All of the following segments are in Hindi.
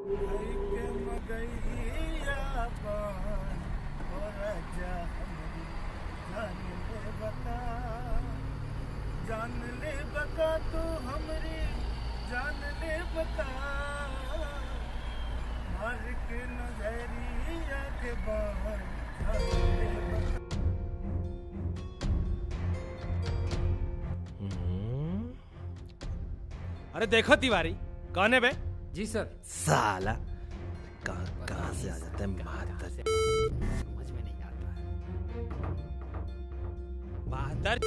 हई के मगैया पान और राजा हमरी जान ले बता तू हमरी जान ले बता मार के नजरिया के बाहर जान ले बता। अरे देखो तिवारी, कौन है बे? जी सर। साला कहाँ से आ जाता है बहादुर, समझ में नहीं आता है। बहादुर,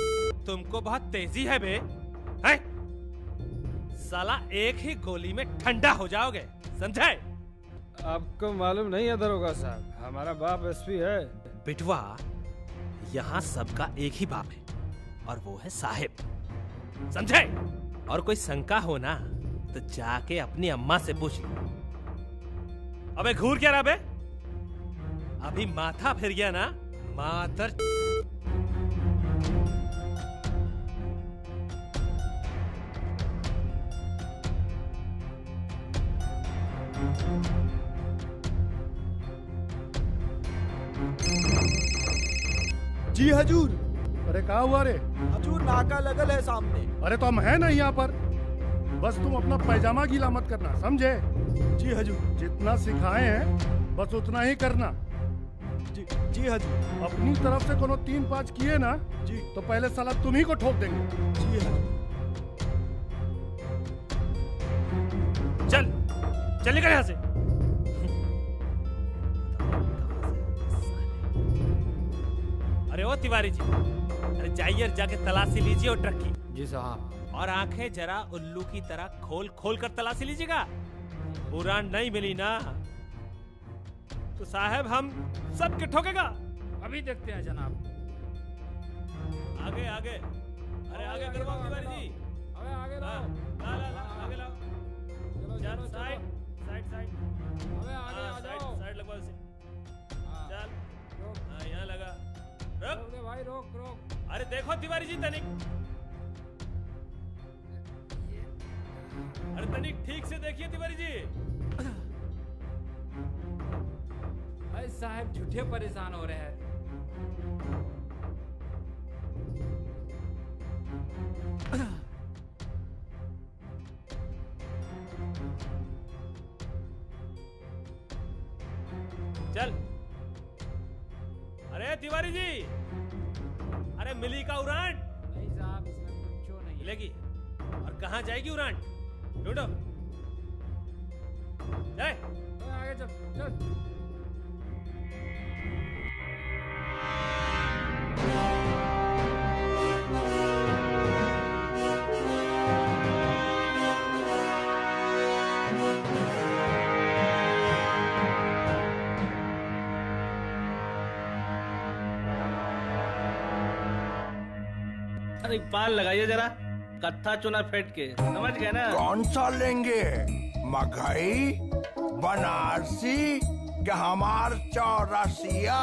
तुमको बहुत तेजी है बे, हैं? साला एक ही गोली में ठंडा हो जाओगे, समझे? आपको मालूम नहीं है दरोगा साहब, हमारा बाप एसपी है। बिटवा, यहाँ सबका एक ही बाप है और वो है साहिब, समझे? और कोई शंका हो ना तो जाके अपनी अम्मा से पूछ लो। अबे घूर क्या रहा बे? अभी माथा फिर गया ना मातर। जी हजूर। अरे कहाँ हुआ रे? हजूर नाका लगल है सामने। अरे तो हम है ना यहाँ पर, बस तुम अपना पैजामा गीला मत करना, समझे? जी हजूर। जितना सिखाए हैं बस उतना ही करना। जी हजूर। अपनी तरफ से कोनो 3-5 किए ना जी तो पहले साला तुम्ही को ठोक देंगे। जी हजूर। चल निकल यहाँ से। अरे ओ तिवारी जी, अरे जाइए जाके तलाशी लीजिए और ट्रक की। जी साहब। और आंखें जरा उल्लू की तरह खोल खोल कर तलाशी लीजिएगा। उड़ान नहीं मिली ना तो साहब हम सबके ठोकेगा। अभी देखते हैं जनाब। आगे आगे, अरे आगे करवाओ तिवारी जी। अबे आगे लाओ। ला ला ला आगे लाओ। चल साइड साइड साइड। अबे आगे आ जाओ। साइड लगवा इसे। चल रोक। हाँ यहाँ लगा। रोक दे भाई, रोक रोक। अरे देखो तिवारी जी तनिक, अरे तनिक ठीक से देखिए तिवारी जी। भाई साहब झूठे परेशान हो रहे हैं। चल। अरे तिवारी जी, अरे मिली का उड़ान? नहीं साहब, इसमें कुछ नहीं मिलेगी। और कहाँ जाएगी उड़ान? ढूंढो। जाए। आगे चल चल। अरे पाल लगाइए जरा, कत्था चुना फेंट के, समझ गए ना? कौन सा लेंगे, मगई, बनारसी क्या हमार चौरसिया?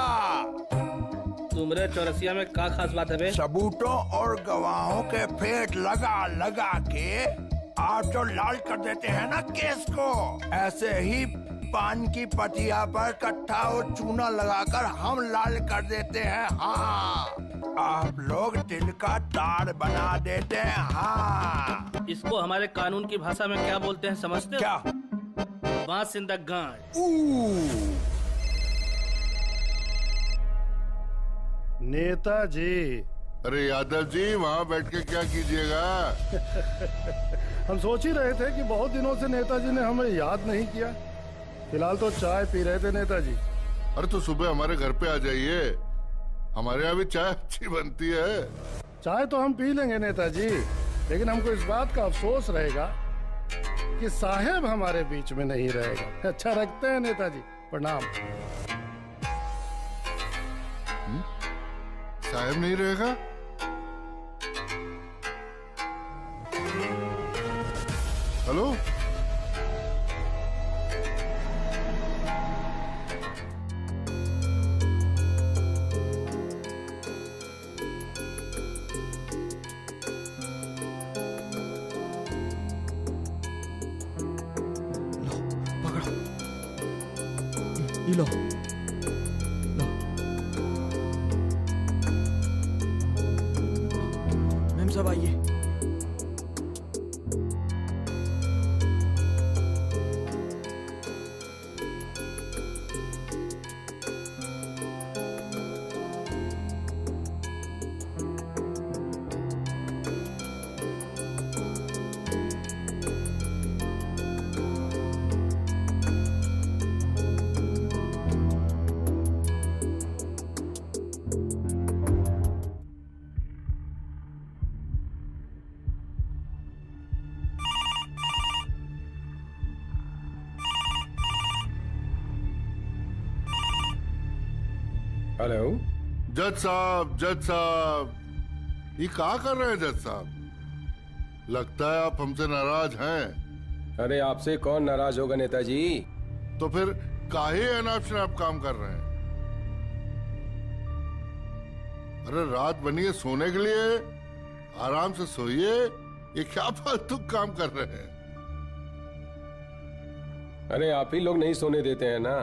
तुमरे चौरसिया में क्या खास बात है बे? सबूतों और गवाहों के फेट लगा लगा के आप जो लाल कर देते हैं ना केस को, ऐसे ही पान की पतिया पर कट्ठा और चूना लगाकर हम लाल कर देते हैं। हाँ, आप लोग दिल का तार बना देते हैं। हाँ, इसको हमारे कानून की भाषा में क्या बोलते हैं समझते हो? क्या? बांस इन द गांड। नेताजी। अरे यादव जी, वहाँ बैठ के क्या कीजिएगा? हम सोच ही रहे थे कि बहुत दिनों से नेताजी ने हमें याद नहीं किया। फिलहाल तो चाय पी रहे थे नेताजी। अरे तो सुबह हमारे घर पे आ जाइए, हमारे यहाँ भी चाय अच्छी बनती है। चाय तो हम पी लेंगे नेताजी, लेकिन हमको इस बात का अफसोस रहेगा कि साहेब हमारे बीच में नहीं रहेगा। अच्छा रखते हैं नेताजी, प्रणाम। साहब नहीं रहेगा? हेलो, पकड़ो। ये लो। मैम साहब आइए। हेलो। जज साहब ये क्या कर रहे हैं जज साहब? लगता है आप हमसे नाराज हैं। अरे आपसे कौन नाराज होगा नेताजी? तो फिर काहे अनाप शनाप काम कर रहे हैं? अरे रात बनी है सोने के लिए, आराम से सोइए। ये क्या फालतू काम कर रहे हैं? अरे आप ही लोग नहीं सोने देते हैं ना।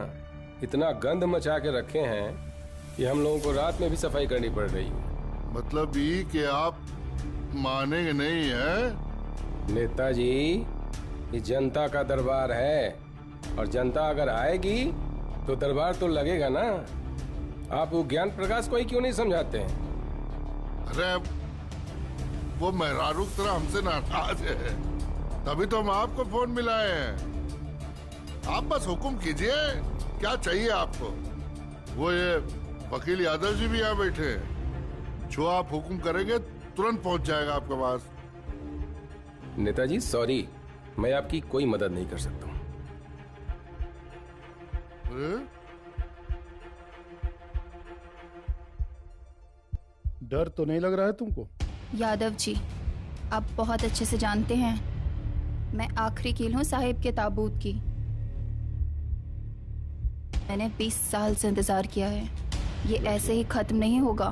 इतना गंद मचा के रखे हैं कि हम लोगों को रात में भी सफाई करनी पड़ रही है। मतलब ये कि आप मानेंगे नहीं है? नेताजी ये जनता का दरबार है और जनता अगर आएगी तो दरबार तो लगेगा ना। आप वो ज्ञान प्रकाश को ही क्यों नहीं समझाते हैं? अरे वो मेहरारू की तरह हमसे नाराज है, तभी तो हम आपको फोन मिलाए हैं। आप बस हुक्म कीजिए, क्या चाहिए आपको? वो ये वकील यादव जी भी यहाँ बैठे हैं, जो आप हुक्म करेंगे तुरंत पहुंच जाएगा आपके पास। नेताजी सॉरी, मैं आपकी कोई मदद नहीं कर सकता हूँ। डर तो नहीं लग रहा है तुमको? यादव जी, आप बहुत अच्छे से जानते हैं मैं आखिरी कील हूँ साहिब के ताबूत की। मैंने 20 साल से इंतजार किया है, ये ऐसे ही खत्म नहीं होगा।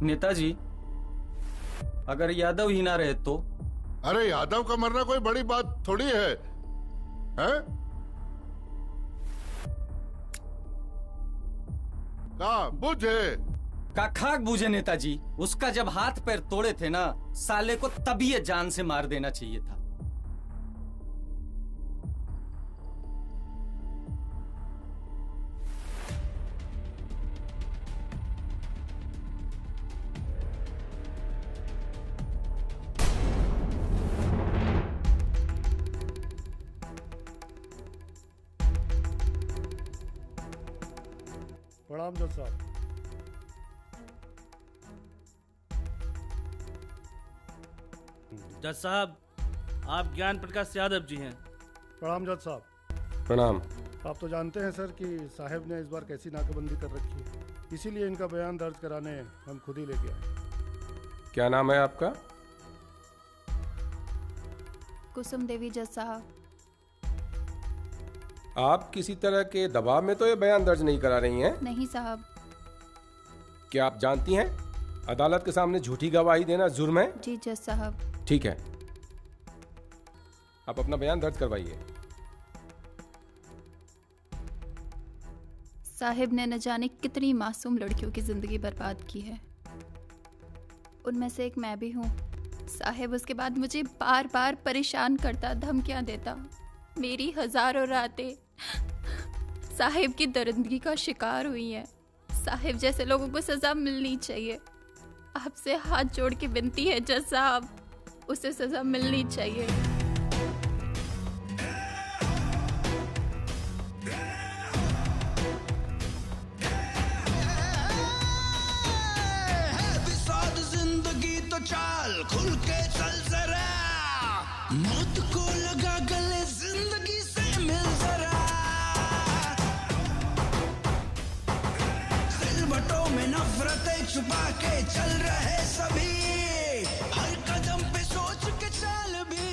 नेताजी अगर यादव ही ना रहे तो? अरे यादव का मरना कोई बड़ी बात थोड़ी है, हैं? का बुझे? का खाक बूझे नेताजी। उसका जब हाथ पैर तोड़े थे ना, साले को तभी ये जान से मार देना चाहिए था। प्रणाम जज साहब। जज साहब, आप ज्ञान प्रकाश यादव जी हैं। प्रणाम जज साहब। प्रणाम। आप तो जानते हैं सर कि साहब ने इस बार कैसी नाकाबंदी कर रखी है, इसीलिए इनका बयान दर्ज कराने हम खुद ही लेके आए। क्या नाम है आपका? कुसुम देवी जज साहब। आप किसी तरह के दबाव में तो ये बयान दर्ज नहीं करा रही हैं? नहीं साहब। क्या आप जानती हैं अदालत के सामने झूठी गवाही देना जुर्म है? जी जज साहब। ठीक है, आप अपना बयान दर्ज करवाइए। साहिब ने न जाने कितनी मासूम लड़कियों की जिंदगी बर्बाद की है, उनमें से एक मैं भी हूँ। साहिब उसके बाद मुझे बार बार परेशान करता, धमकियाँ देता। मेरी हजारों रातें साहिब की दरिंदगी का शिकार हुई हैं। साहिब जैसे लोगों को सजा मिलनी चाहिए। आपसे हाथ जोड़ के विनती है जज साहब, उसे सजा मिलनी चाहिए। जिंदगी तो चाल खुल के चल जरा, मौत को लगा गले जिंदगी से मिल जरा। सिलवटों में नफरतें छुपा के चल रहे सभी, हर कदम पे सोच के चल भी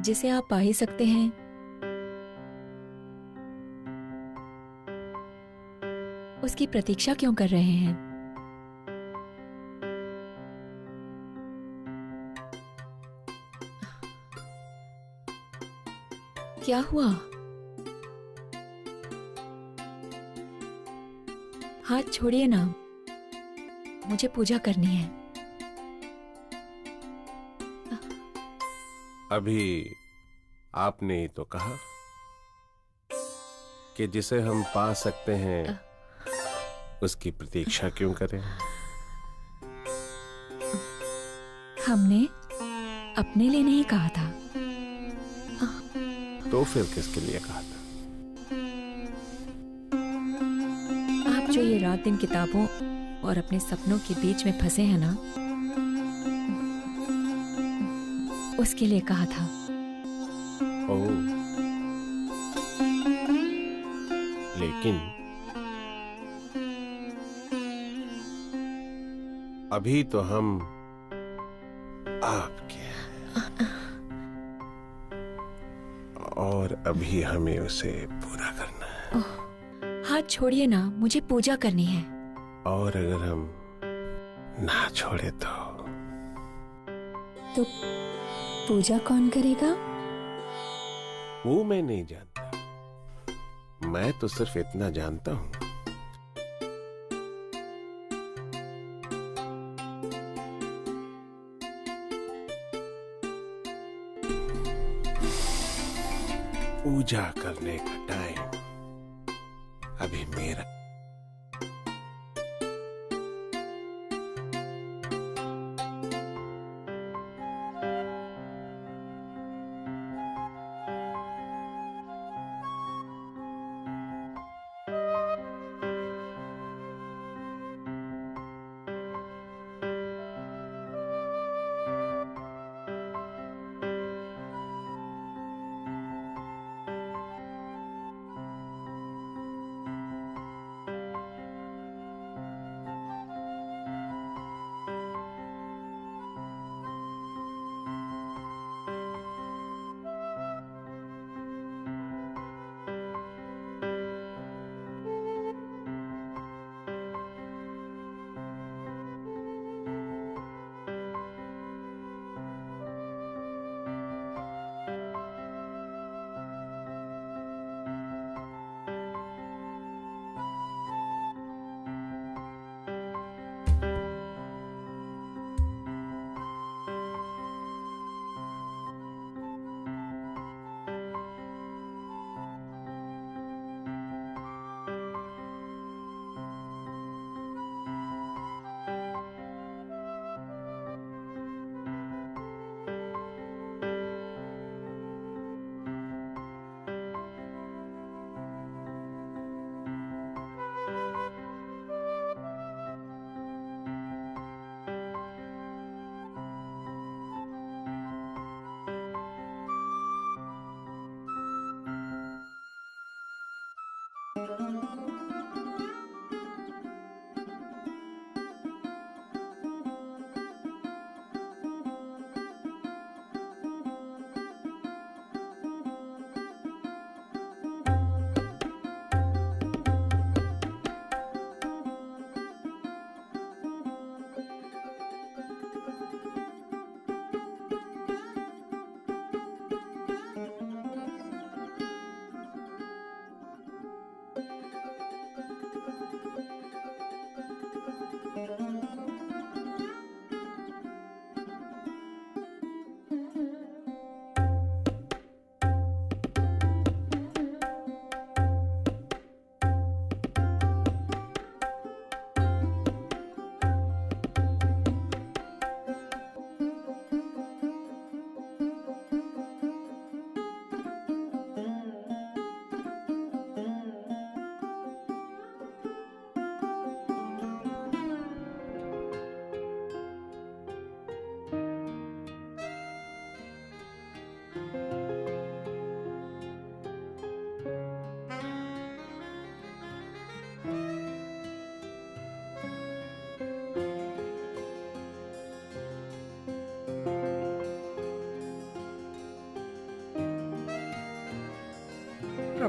जिसे आप पा ही सकते हैं। उसकी प्रतीक्षा क्यों कर रहे हैं? क्या हुआ? हाथ छोड़िए ना, मुझे पूजा करनी है। अभी आपने ही तो कहा कि जिसे हम पा सकते हैं उसकी प्रतीक्षा क्यों करें। हमने अपने लिए नहीं कहा था। तो फिर किसके लिए कहा था? आप जो ये रात दिन किताबों और अपने सपनों के बीच में फंसे हैं ना, उसके लिए कहा था। ओह, लेकिन अभी तो हम आपके हैं और अभी हमें उसे पूरा करना है। हाथ छोड़िए ना, मुझे पूजा करनी है। और अगर हम ना छोड़े तो पूजा कौन करेगा? वो मैं नहीं जानता। मैं तो सिर्फ इतना जानता हूं पूजा करने का टाइम अभी मेरा।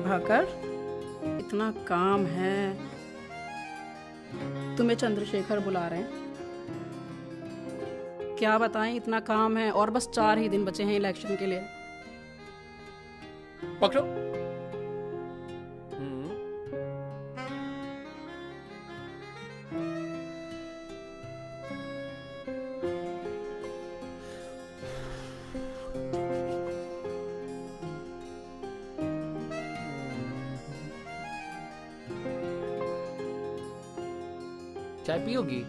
प्रभाकर, इतना काम है। तुम्हें चंद्रशेखर बुला रहे हैं। क्या बताएं, इतना काम है और बस 4 ही दिन बचे हैं इलेक्शन के लिए। पकड़ो। चाय पियोगी?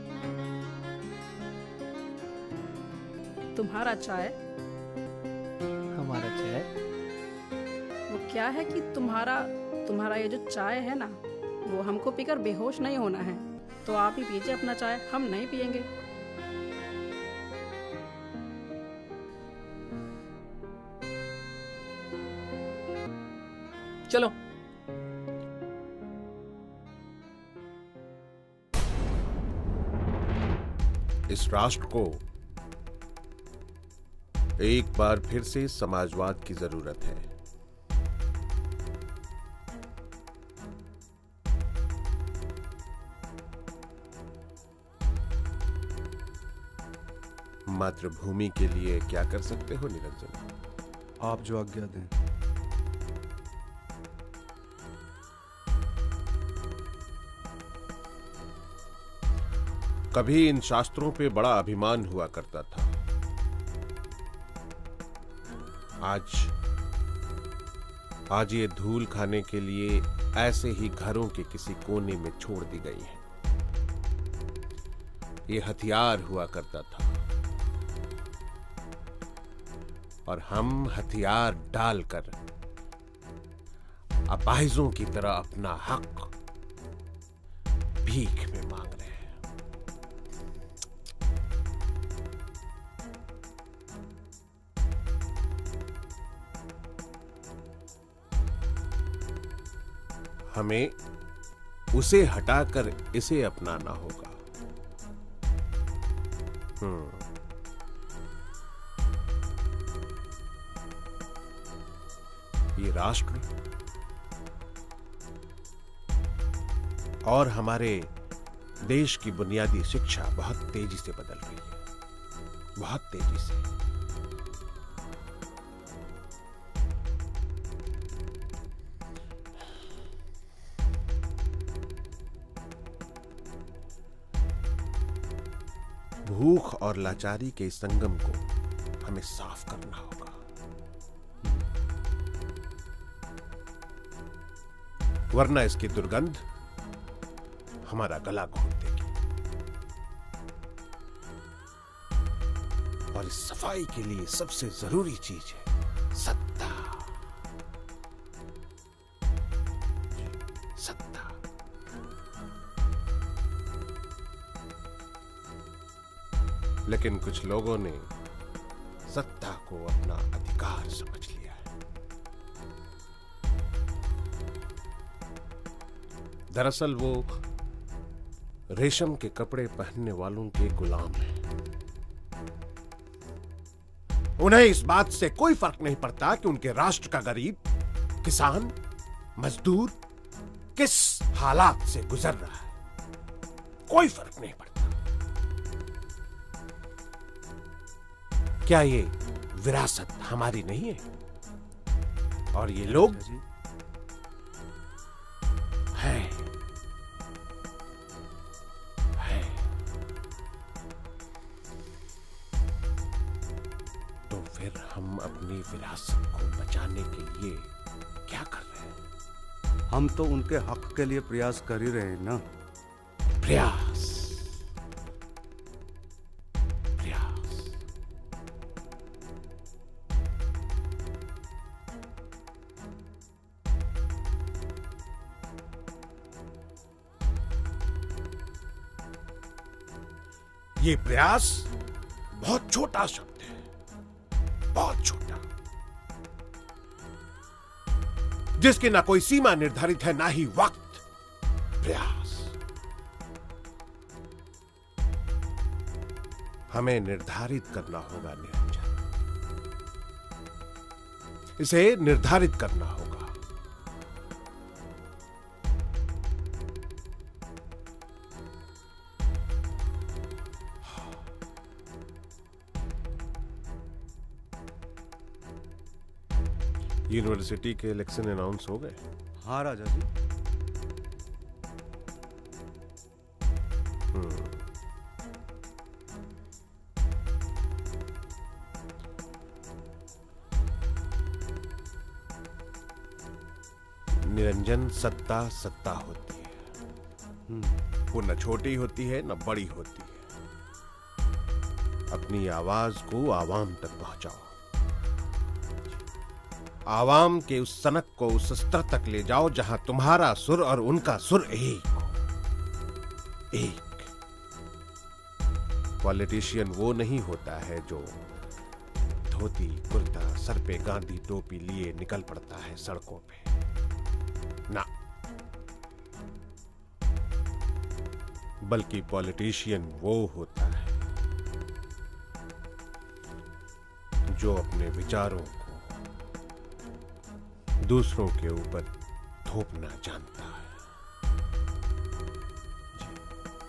तुम्हारा चाय? हमारा चाय? वो क्या है कि तुम्हारा ये जो चाय है ना, वो हमको पीकर बेहोश नहीं होना है। तो आप ही पीजिए अपना चाय, हम नहीं पियेंगे। चलो। इस राष्ट्र को एक बार फिर से समाजवाद की जरूरत है। मातृभूमि के लिए क्या कर सकते हो निरंजन? आप जो आज्ञा दें। कभी इन शास्त्रों पे बड़ा अभिमान हुआ करता था। आज ये धूल खाने के लिए ऐसे ही घरों के किसी कोने में छोड़ दी गई है। ये हथियार हुआ करता था और हम हथियार डालकर अपाहिजों की तरह अपना हक भीख में मांग रहे हैं। हमें उसे हटाकर इसे अपनाना होगा। ये राष्ट्र और हमारे देश की बुनियादी शिक्षा बहुत तेजी से बदल रही है, बहुत तेजी से। भूख और लाचारी के इस संगम को हमें साफ करना होगा। वरना इसकी दुर्गंध हमारा गला घोट देगी। और इस सफाई के लिए सबसे जरूरी चीज है सत्ता। सत्ता। लेकिन कुछ लोगों ने सत्ता को अपना अधिकार समझ लिया है। दरअसल वो रेशम के कपड़े पहनने वालों के गुलाम हैं। उन्हें इस बात से कोई फर्क नहीं पड़ता कि उनके राष्ट्र का गरीब, किसान, मजदूर किस हालात से गुजर रहा है। कोई फर्क नहीं पड़ता। क्या ये विरासत हमारी नहीं है? और ये लोग हैं। तो फिर हम अपनी विरासत को बचाने के लिए क्या कर रहे हैं? हम तो उनके हक के लिए प्रयास कर ही रहे हैं ना। प्रयास। ये प्रयास बहुत छोटा शब्द है, बहुत छोटा, जिसकी ना कोई सीमा निर्धारित है ना ही वक्त। प्रयास। हमें निर्धारित करना होगा निरंजन। इसे निर्धारित करना होगा। यूनिवर्सिटी के इलेक्शन अनाउंस हो गए? हाँ राजा जी। निरंजन, सत्ता सत्ता होती है, वो न छोटी होती है न बड़ी होती है। अपनी आवाज को आवाम तक पहुंचाओ, आवाम के उस सनक को उस स्तर तक ले जाओ जहां तुम्हारा सुर और उनका सुर एक हो, एक। पॉलिटिशियन वो नहीं होता है जो धोती कुर्ता सर पे गांधी टोपी लिए निकल पड़ता है सड़कों पे, ना। बल्कि पॉलिटिशियन वो होता है जो अपने विचारों को दूसरों के ऊपर थोपना जानता है।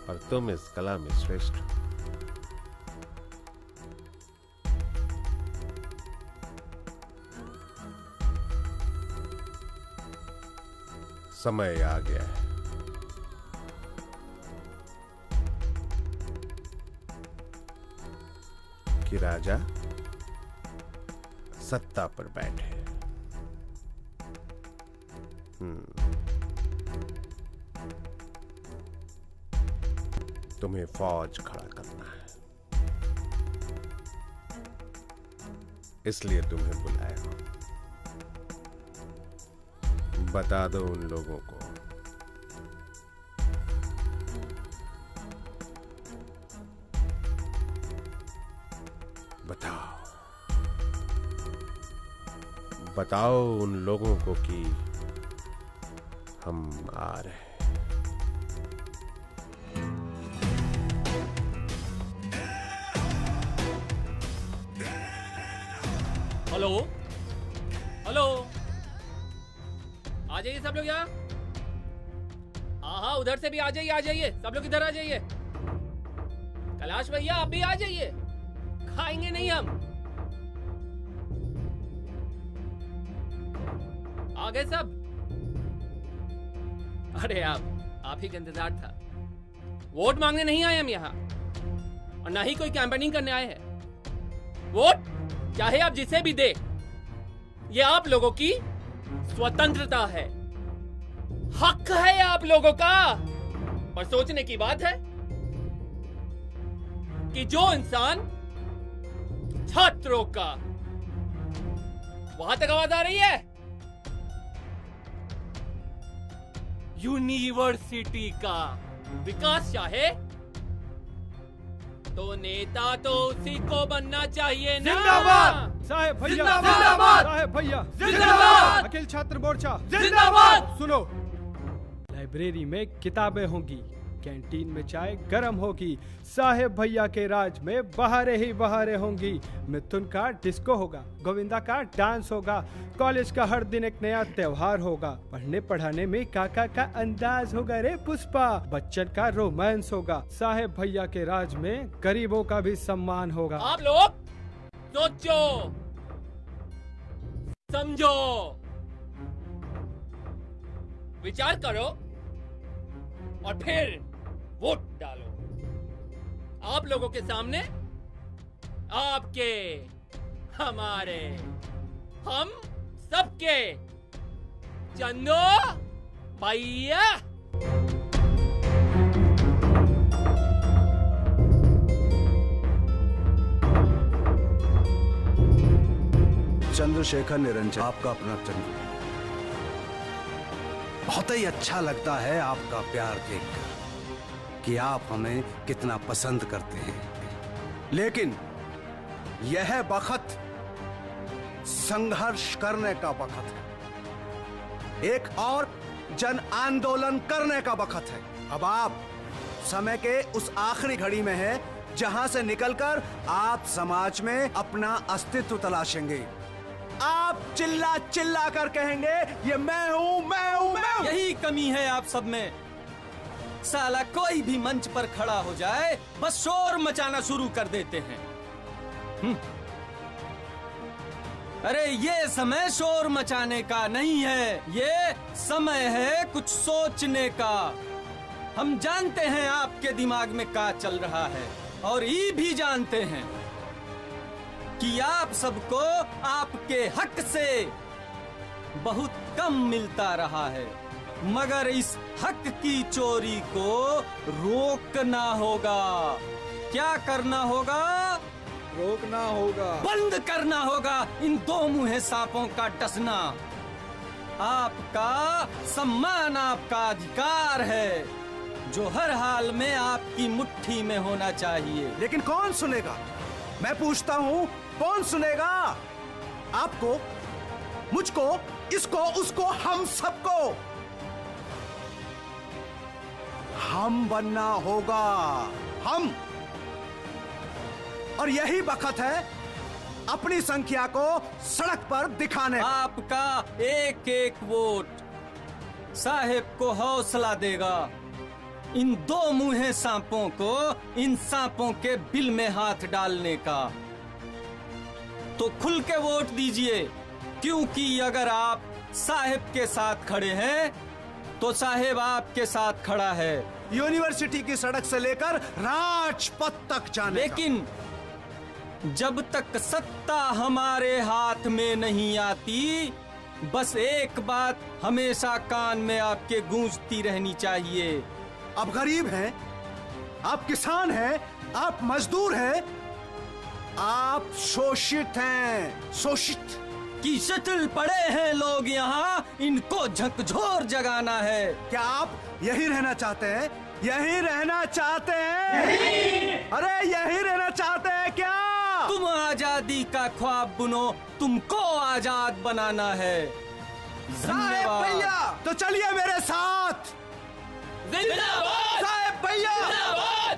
और तुम इस कला में श्रेष्ठ हो। समय आ गया है कि राजा सत्ता पर बैठे। तुम्हें फौज खड़ा करना है, इसलिए तुम्हें बुलाया हूं। बता दो उन लोगों को बताओ उन लोगों को कि हम आ रहे हैं। हेलो हेलो, आ जाइए सब लोग यहाँ। हाँ, उधर से भी आ जाइए सब लोग इधर आ जाइए। कैलाश भैया आप भी आ जाइए, खाएंगे नहीं हम। आ गए सब? अरे आप ही का इंतजार था। वोट मांगने नहीं आए हम यहाँ, और ना ही कोई कैंपेनिंग करने आए हैं। वोट चाहे आप जिसे भी दे, ये आप लोगों की स्वतंत्रता है, हक है आप लोगों का। और सोचने की बात है कि जो इंसान छात्रों का, वहां तक आवाज आ रही है, यूनिवर्सिटी का विकास चाहे, तो नेता तो उसी को बनना चाहिए ना। जिंदाबाद साहेब भैया, जिंदाबाद साहेब भैया, जिंदाबाद अखिल छात्र मोर्चा, जिंदाबाद। सुनो, लाइब्रेरी में किताबें होंगी, कैंटीन में चाय गरम होगी, साहेब भैया के राज में बहारें ही बहारें होंगी। मिथुन का डिस्को होगा, गोविंदा का डांस होगा, कॉलेज का हर दिन एक नया त्योहार होगा, पढ़ने पढ़ाने में काका का अंदाज होगा रे पुष्पा, बच्चन का रोमांस होगा, साहेब भैया के राज में गरीबों का भी सम्मान होगा। आप लोग सोचो, समझो, विचार करो और फिर वोट डालो। आप लोगों के सामने आपके, हमारे, हम सबके चंदो भैया। चंद्रशेखर निरंजन, आपका अपना चंद्र। बहुत ही अच्छा लगता है आपका प्यार देखकर कि आप हमें कितना पसंद करते हैं, लेकिन यह वक्त संघर्ष करने का वक्त है, एक और जन आंदोलन करने का वक्त है। अब आप समय के उस आखिरी घड़ी में हैं जहां से निकलकर आप समाज में अपना अस्तित्व तलाशेंगे। आप चिल्ला चिल्ला कर कहेंगे ये मैं हूं, मैं हूं, मैं हूं। यही कमी है आप सब में। साला कोई भी मंच पर खड़ा हो जाए, बस शोर मचाना शुरू कर देते हैं। अरे ये समय शोर मचाने का नहीं है, ये समय है कुछ सोचने का। हम जानते हैं आपके दिमाग में क्या चल रहा है और ये भी जानते हैं कि आप सबको आपके हक से बहुत कम मिलता रहा है, मगर इस हक की चोरी को रोकना होगा। क्या करना होगा? रोकना होगा, बंद करना होगा इन दो मुँहे सांपों का डसना। आपका सम्मान आपका अधिकार है जो हर हाल में आपकी मुट्ठी में होना चाहिए। लेकिन कौन सुनेगा? मैं पूछता हूँ, कौन सुनेगा? आपको, मुझको, इसको, उसको, हम सबको हम बनना होगा, हम। और यही वक्त है अपनी संख्या को सड़क पर दिखाने। आपका एक एक वोट साहेब को हौसला देगा इन दो मुँहे सांपों को इन सांपों के बिल में हाथ डालने का। तो खुल के वोट दीजिए, क्योंकि अगर आप साहेब के साथ खड़े हैं तो साहेब आपके साथ खड़ा है। यूनिवर्सिटी की सड़क से लेकर राजपथ तक जाने लेकिन जब तक सत्ता हमारे हाथ में नहीं आती, बस एक बात हमेशा कान में आपके गूंजती रहनी चाहिए। आप गरीब हैं, आप किसान हैं, आप मजदूर हैं, आप शोषित हैं, शोषित की शक्ल पड़े हैं लोग यहाँ, इनको झकझोर जगाना है। क्या आप यही रहना चाहते हैं? यही रहना चाहते हैं? अरे यही रहना चाहते हैं क्या? तुम आजादी का ख्वाब बुनो, तुमको आजाद बनाना है। साहेब भैया, तो चलिए मेरे साथ। जिंदाबाद साहेब भैया, जिंदाबाद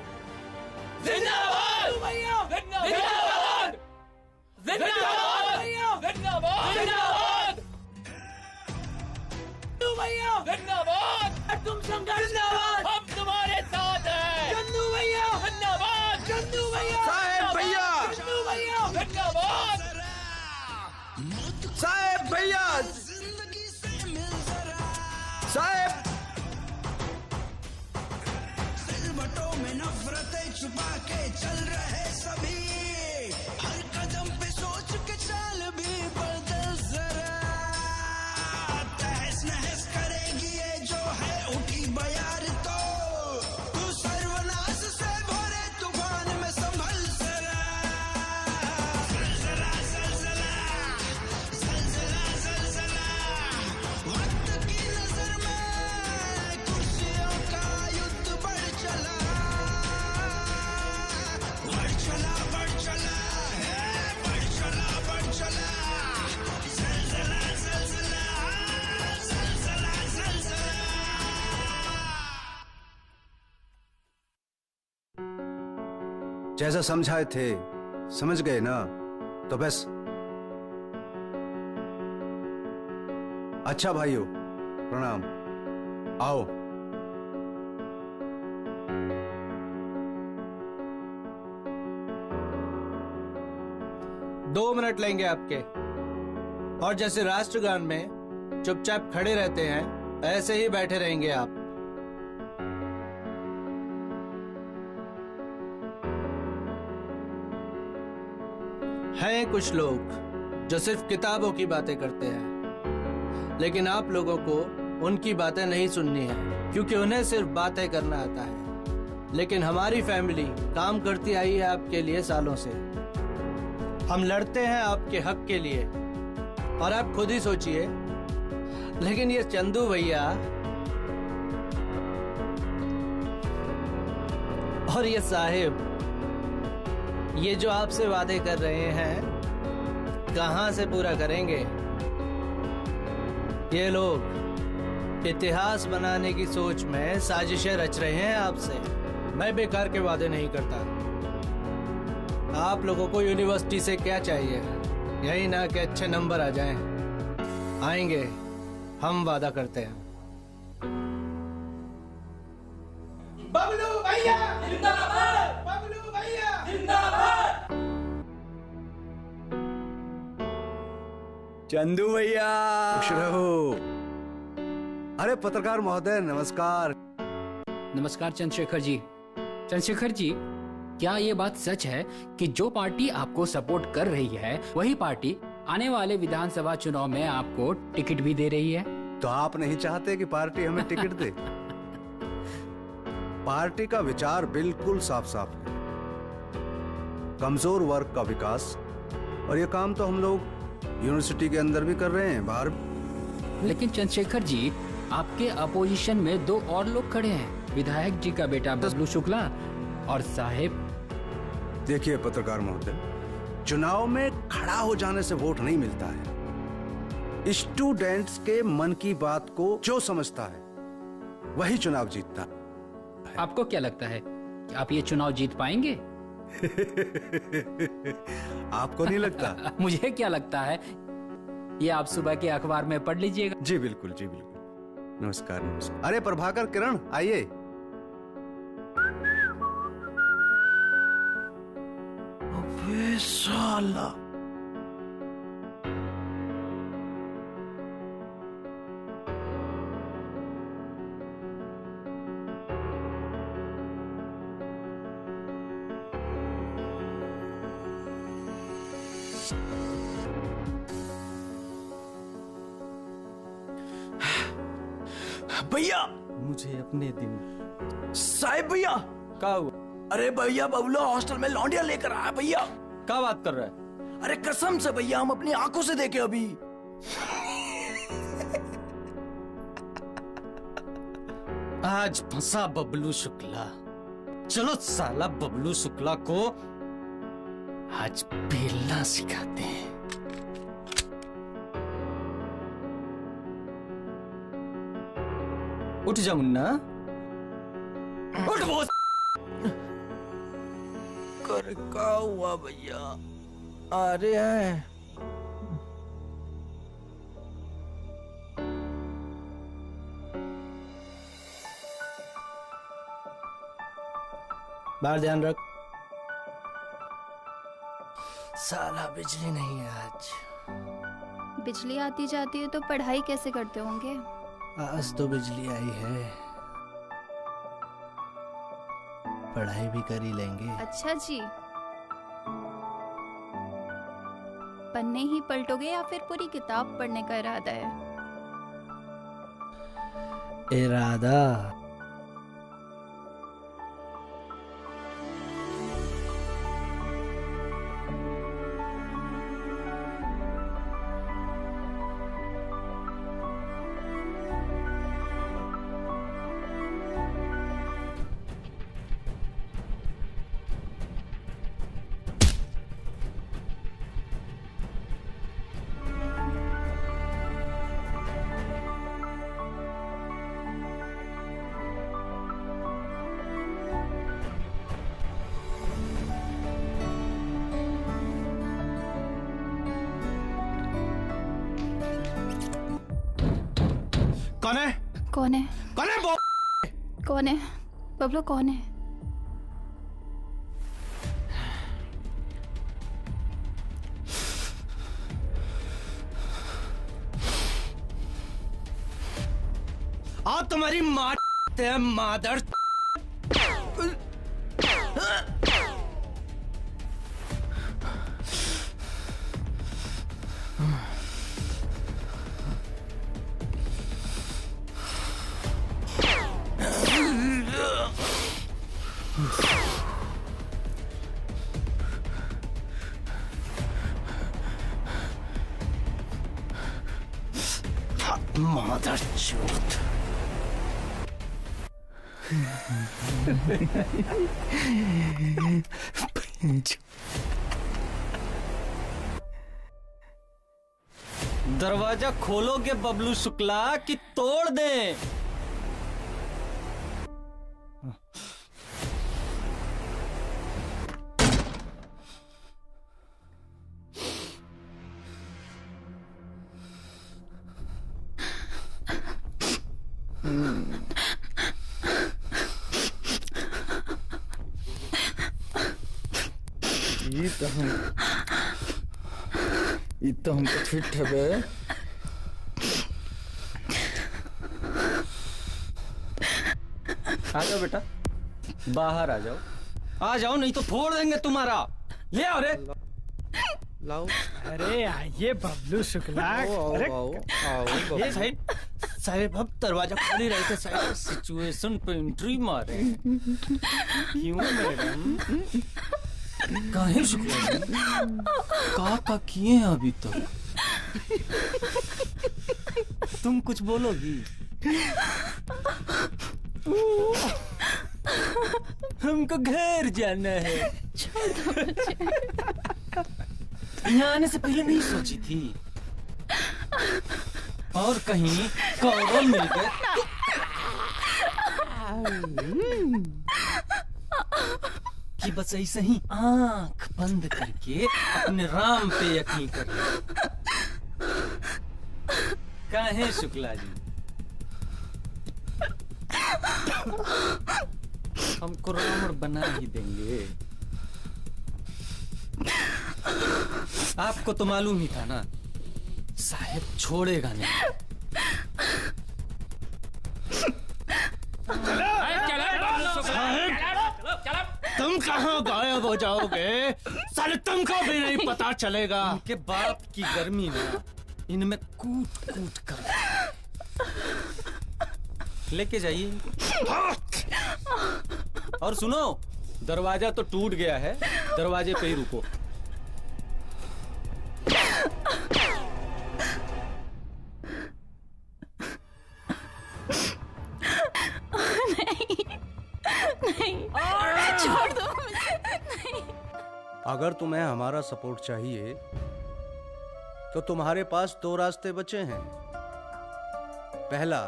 जिंदाबाद जिंदाबाद जिंदाबाद जिंदाबाद जिंदाबाद। तुम संघर्ष, हम तुम्हारे साथ हैं। चंदू भैया जिंदाबाद, चंदू भैया, साहेब भैया, चंदू भैया जिंदाबाद, साहेब भैया, साहेब। में नफरतें छुपा के चल रहे सभी, हर कदम पे सोच के चल भी बदल जरा। तहस नहस करेगी ये जो है उठी बयार, तो तू सर्वनाश से भरे तूफान में संभल जरा। जलजला जलजला जलजला जलजला, वक्त की नजर में कुर्सियों का युद्ध बढ़ चला, बढ़ चला है, बढ़ चला जलजला जलजला जलजला जलजला। जैसा समझाए थे समझ गए ना, तो बस। अच्छा भाइयों, प्रणाम। आओ। दो मिनट लेंगे आपके, और जैसे राष्ट्रगान में चुपचाप खड़े रहते हैं ऐसे ही बैठे रहेंगे आप। हैं कुछ लोग जो सिर्फ किताबों की बातें करते हैं, लेकिन आप लोगों को उनकी बातें नहीं सुननी है, क्योंकि उन्हें सिर्फ बातें करना आता है। लेकिन हमारी फैमिली काम करती आई है आपके लिए सालों से। हम लड़ते हैं आपके हक के लिए, और आप खुद ही सोचिए, लेकिन ये चंदू भैया और ये साहिब, ये जो आपसे वादे कर रहे हैं कहां से पूरा करेंगे? ये लोग इतिहास बनाने की सोच में साजिशें रच रहे हैं आपसे। मैं बेकार के वादे नहीं करता। आप लोगों को यूनिवर्सिटी से क्या चाहिए? यही ना कि अच्छे नंबर आ जाएं। आएंगे, हम वादा करते हैं। बबलू भैया जिंदाबाद, बबलू भैया जिंदाबाद। चंदू भैया खुश रहो। अरे पत्रकार महोदय नमस्कार। नमस्कार चंद्रशेखर जी। चंद्रशेखर जी, क्या ये बात सच है कि जो पार्टी आपको सपोर्ट कर रही है वही पार्टी आने वाले विधानसभा चुनाव में आपको टिकट भी दे रही है? तो आप नहीं चाहते कि पार्टी हमें टिकट दे? पार्टी का विचार बिल्कुल साफ साफ है, कमजोर वर्ग का विकास, और ये काम तो हम लोग यूनिवर्सिटी के अंदर भी कर रहे हैं, बाहर। लेकिन चंद्रशेखर जी, आपके अपोजिशन में दो और लोग खड़े हैं, विधायक जी का बेटा बबलू शुक्ला और साहेब। देखिए पत्रकार महोदय, चुनाव में खड़ा हो जाने से वोट नहीं मिलता है। स्टूडेंट्स के मन की बात को जो समझता है वही चुनाव जीतता है। आपको क्या लगता है कि आप ये चुनाव जीत पाएंगे? आपको नहीं लगता? मुझे क्या लगता है, ये आप सुबह के अखबार में पढ़ लीजिएगा। जी बिल्कुल, जी बिल्कुल। नमस्कार नमस्कार। अरे प्रभाकर, किरण आइए। अबे साला, भैया मुझे अपने दिन। साहिब भैया, क्या हुआ? अरे भैया बबलू हॉस्टल में लौंडिया लेकर आया भैया। क्या बात कर रहा है? अरे कसम से भैया, हम अपनी आंखों से देखे अभी। आज फंसा बबलू शुक्ला। चलो साला बबलू शुक्ला को आज बेलना सिखाते हैं। उठ जा मुन्ना, उठ। वो कर का हुआ भैया? आ रहे हैं। बाहर ध्यान रख। साला बिजली नहीं है आज। बिजली आती जाती है तो पढ़ाई कैसे करते होंगे? आज तो बिजली आई है, पढ़ाई भी कर ही लेंगे। अच्छा जी, पन्ने ही पलटोगे या फिर पूरी किताब पढ़ने का इरादा है? इरादा कौन है? कौन है? कौन है? कौन है? बबलू कौन है? आ तुम्हारी माँ है मादर। मादर चोट। दरवाजा खोलोगे बबलू शुक्ला कि तोड़ दें? ये तो हमको फिट है बे। आ जाओ बेटा, बाहर आ जाओ, आ जाओ, नहीं तो फोड़ देंगे तुम्हारा। ले आओ रे, लाओ। अरे आइए बबलू शुक्ला। अरे ये साइड साहब, अब दरवाजा खोल रहे थे, साइड सिचुएशन पे एंट्री मारे। क्यों मैडम? काहे शुक्ला जी का किए हैं अभी तक? तुम कुछ बोलोगी? हमको घर जाना है। यहाँ आने से पहले नहीं सोची थी, और कहीं कौवा मिल गए कि बस ऐसे ही आंख बंद करके अपने राम पे यकीन कर ले। काहे शुक्ला जी? हमको रावण बना ही देंगे। आपको तो मालूम ही था ना, साहेब छोड़ेगा नहीं। तुम कहाँ गायब हो जाओगे? साले तुमको भी नहीं पता चलेगा। इनके बाप की गर्मी में इनमें कूट कूट कर लेके जाइए। और सुनो, दरवाजा तो टूट गया है, दरवाजे पे ही रुको। नहीं, छोड़ दो मुझे। नहीं। अगर तुम्हें हमारा सपोर्ट चाहिए तो तुम्हारे पास दो रास्ते बचे हैं। पहला,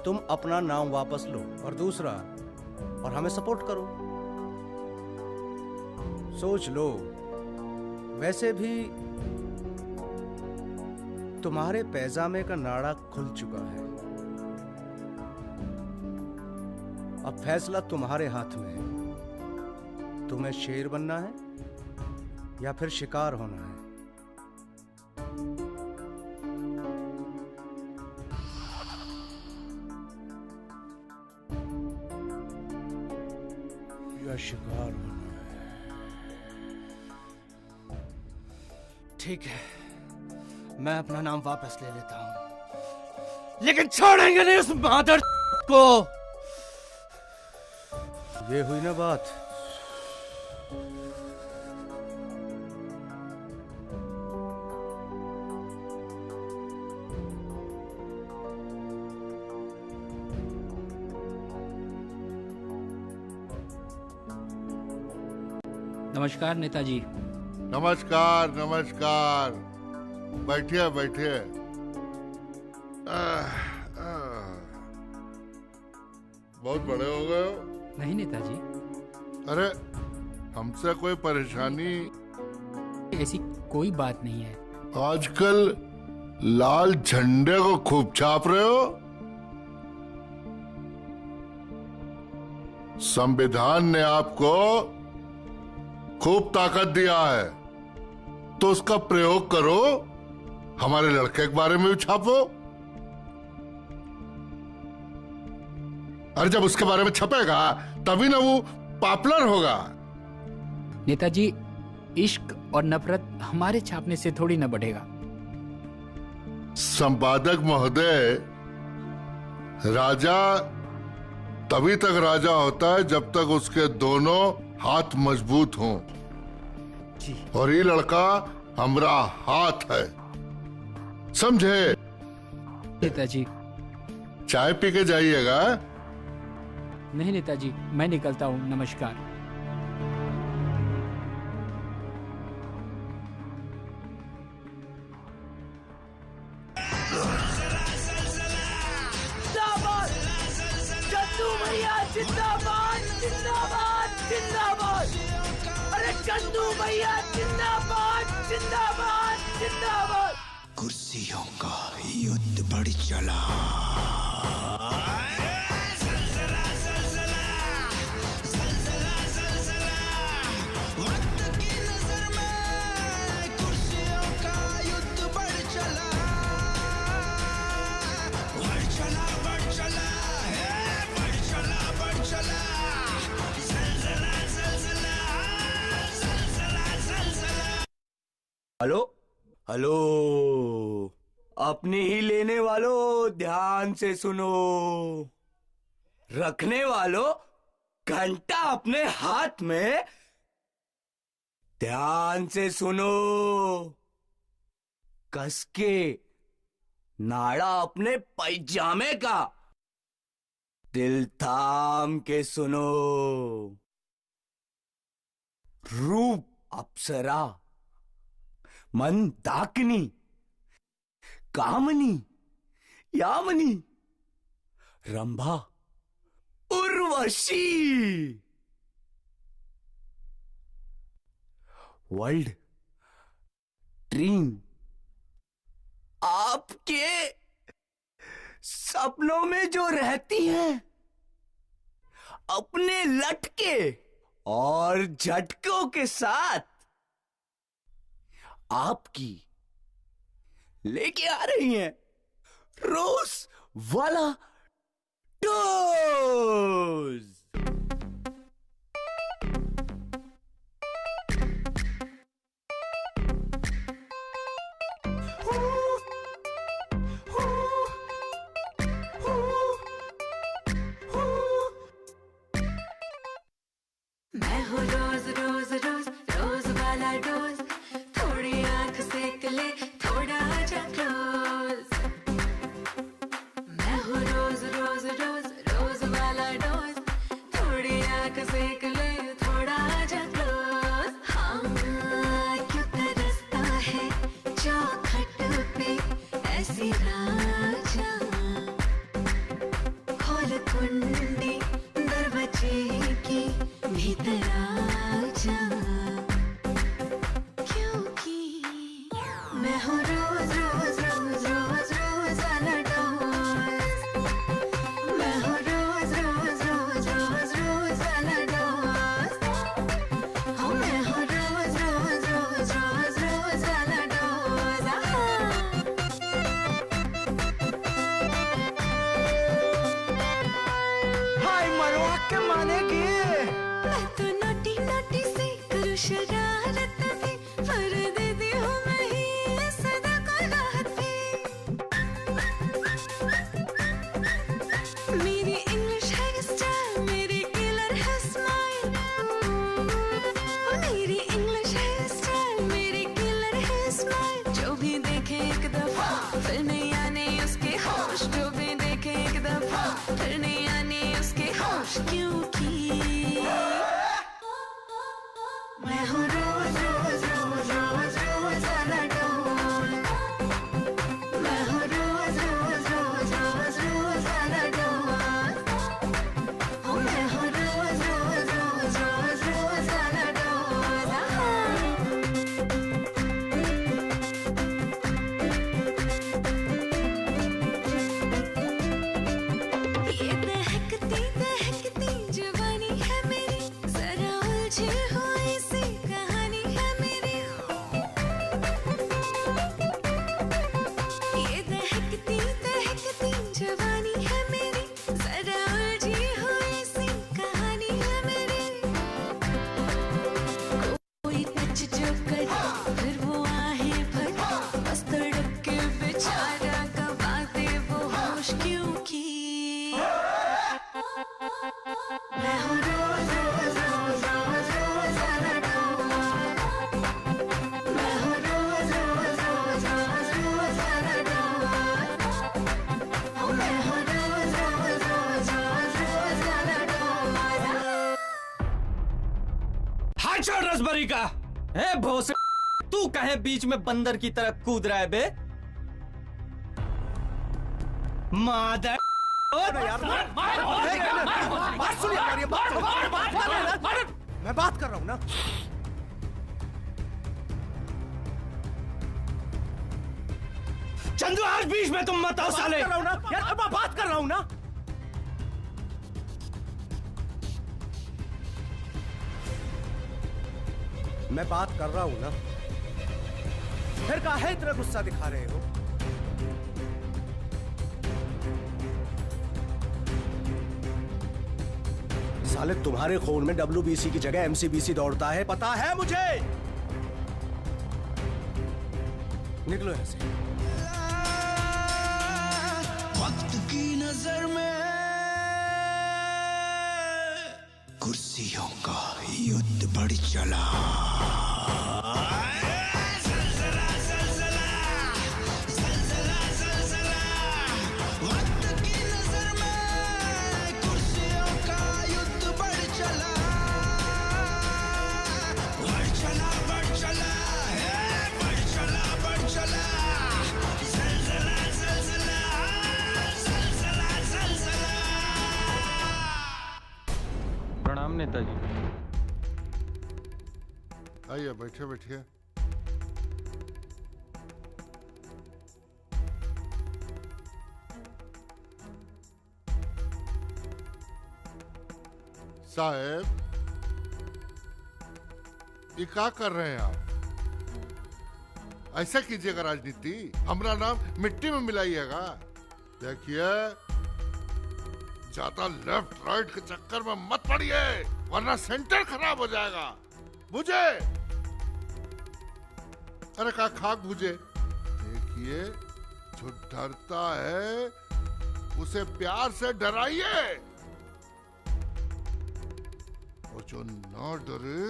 तुम अपना नाम वापस लो, और दूसरा, और हमें सपोर्ट करो। सोच लो, वैसे भी तुम्हारे पैजामे का नाड़ा खुल चुका है। अब फैसला तुम्हारे हाथ में है। तुम्हें शेर बनना है या फिर शिकार होना है। या शिकार होना है। ठीक है, मैं अपना नाम वापस ले लेता हूं, लेकिन छोड़ेंगे नहीं उस मादर को। ये हुई ना बात। नमस्कार नेताजी। नमस्कार नमस्कार, बैठिए बैठिए। बहुत बड़े हो गए हो। नहीं नेताजी। अरे, हमसे कोई परेशानी? ऐसी कोई बात नहीं है। आजकल लाल झंडे को खूब छाप रहे हो। संविधान ने आपको खूब ताकत दिया है, तो उसका प्रयोग करो। हमारे लड़के के बारे में भी छापो। अरे जब उसके बारे में छपेगा तभी ना वो पॉपुलर होगा। नेताजी, इश्क और नफरत हमारे छापने से थोड़ी ना बढ़ेगा। संपादक महोदय, राजा तभी तक राजा होता है जब तक उसके दोनों हाथ मजबूत हों। और ये लड़का हमारा हाथ है, समझे? नेताजी। चाय पी के जाइएगा। नहीं नेताजी, मैं निकलता हूँ। नमस्कार। जिंदाबाद चंदू भैया, जिंदाबाद जिंदाबाद जिंदाबाद। अरे चंदू भैया जिंदाबाद जिंदाबाद जिंदाबाद। कुर्सियों का युद्ध बढ़ चला। वक्त की नजर में कुर्सियों हेलो, अपनी ही लेने वालों ध्यान से सुनो, रखने वालों घंटा अपने हाथ में ध्यान से सुनो, कस के नाड़ा अपने पैजामे का दिल थाम के सुनो। रूप अप्सरा, मन दाकिनी, कामनी, यामिनी, रंभा, उर्वशी, वर्ल्ड ड्रीम आपके सपनों में जो रहती हैं, अपने लटके और झटकों के साथ आपकी लेके आ रही हैं रोज वाला डोज। मैं हूँ रोज रोज रोज रोज वाला डोज, थोड़ी आंख सेक ले थोड़ा आजा क्लोज। मैं हूँ रोज रोज रोज रोज वाला डोज, थोड़ी आंख सेक ले थोड़ा आजा क्लोज। हाँ क्यों तरसता है चौखट पे ऐसी राजा, खोल कुंडी दरवाजे की भीतर आजा, क्योंकि मैं हूँ रोज रोज रोज रोज रोज वाला डोज। मैं हूँ रोज रोज रोज रोज रोज वाला डोज। हाँ मैं हूँ रोज रोज रोज रोज रोज वाला डोज। हाय मरवा के मानेगी। मैं तो नोटी नोटी से करूँ शरारत भी, पर देती हूँ मैं ही सदा को राहत भी। मेरी इंग्लिश है स्टाइल, मेरी किलर है स्माइल। मेरी इंग्लिश है स्टाइल, मेरी किलर है स्माइल। जो भी देखे एक दफा फिर नहीं आने उसके होश, जो भी देखे एक दफा फिर नहीं आने उसके होश, क्योंकि मैं हूँ रोज रोज रोज रोज रोज वाला डोज। मैं हूँ रोज रोज रोज रोज रोज वाला डोज। हाँ मैं हूँ रोज रोज रोज रोज रोज वाला डोज। ये दहकती दहकती जवानी है मेरी, जरा उलझी हुई सी कहानी है मेरी। ये दहकती दहकती जवानी है मेरी, जरा उलझी हुई सी कहानी है मेरी। कोई टच जो करे फिर वो आहें भरे, बस तड़प के बेचारा गवा दे वो होश, क्योंकि मैं हूँ रोज रोज रोज रोज रोज वाला डोज। मैं हूँ रोज रोज रोज रोज रोज वाला डोज। हाँ मैं हूँ रोज रोज रोज रोज रोज वाला डोज। हाथ छोड़ रसबरी का। ए भोसड़ी, तू कहे बीच में बंदर की तरह कूद रहा है बे? मादर मैं बात कर रहा हूं ना। चंदू आज बीच में तुम मत आओ साले। बात कर रहा हूं ना यार, मैं बात कर रहा हूं ना। मैं बात कर रहा हूं ना, फिर काहे इतना गुस्सा दिखा रहे हो? साले तुम्हारे खून में WBC की जगह MCBC दौड़ता है, पता है मुझे। निकलो यहाँ से। वक्त की नजर में कुर्सियों का युद्ध बढ़ चला। ज़लज़ला, ज़लज़ला, ज़लज़ला, ज़लज़ला। वक्त की नजर में कुर्सियों का युद्ध बढ़ चला। बढ़ चला, बढ़ चला, बढ़ चला, बढ़ चला। ज़लज़ला, ज़लज़ला, ज़लज़ला, ज़लज़ला। प्रणाम नेताजी। आइए बैठिए बैठिए। साहब, ये क्या कर रहे हैं आप? ऐसा कीजिएगा राजनीति, हमारा नाम मिट्टी में मिलाइएगा। देखिए, ज्यादा लेफ्ट राइट के चक्कर में मत पड़िए, वरना सेंटर खराब हो जाएगा। बुझे? अरे का खाक बुझे। देखिए, जो डरता है उसे प्यार से डराइए, और जो ना डरे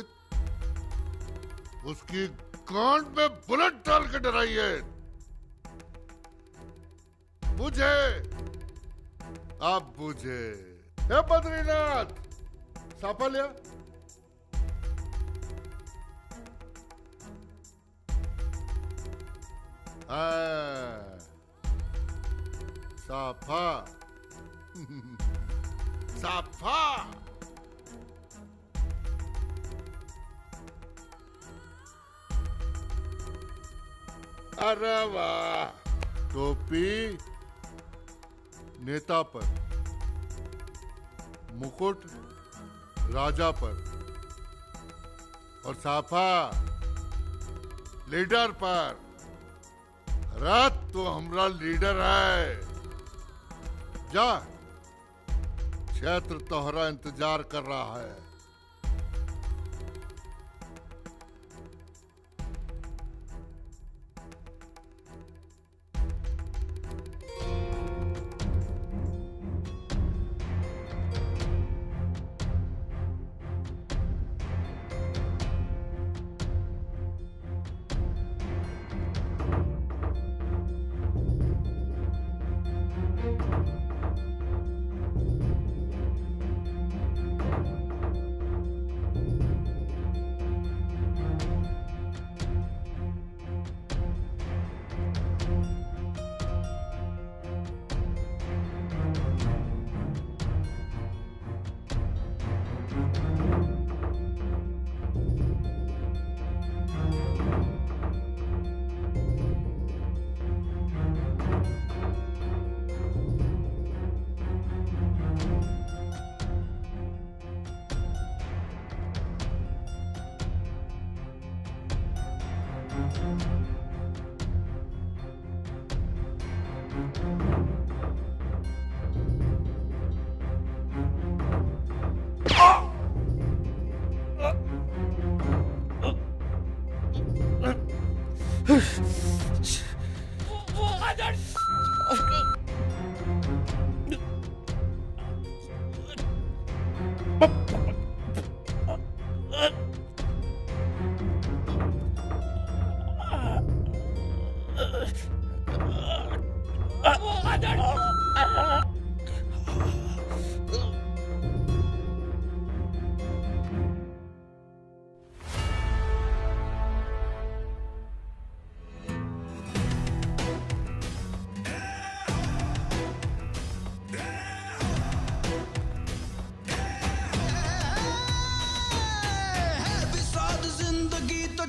उसकी गांड में बुलेट डाल के डराइए। बुझे? अब बुझे। हे बद्रीनाथ, साफा लिया। साफा साफा। अरे वाह, टोपी नेता पर, मुकुट राजा पर, और साफा लीडर पर। रात तो हमरा लीडर है। जा, क्षेत्र तोहरा इंतजार कर रहा है।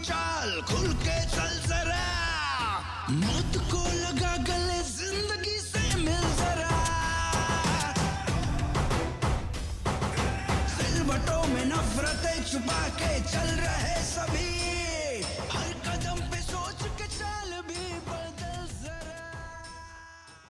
चाल खुल के चल जरा, मौत को लगा गले, जिंदगी से मिल जरा। सिलवटों में नफरतें छुपा के चल रहे सभी,